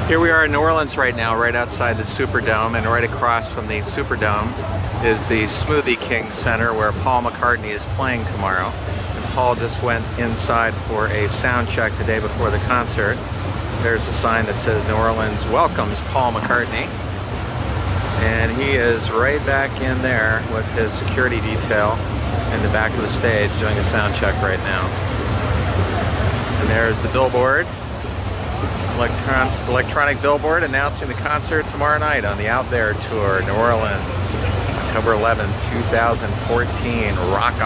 Here we are in New Orleans right now, right outside the Superdome, and right across from the Superdome is the Smoothie King Center where Paul McCartney is playing tomorrow. And Paul just went inside for a sound check the day before the concert. There's a sign that says New Orleans welcomes Paul McCartney. And he is right back in there with his security detail in the back of the stage doing a sound check right now. And there's the billboard. Electronic billboard announcing the concert tomorrow night on the Out There Tour, New Orleans, October 11, 2014. Rock on.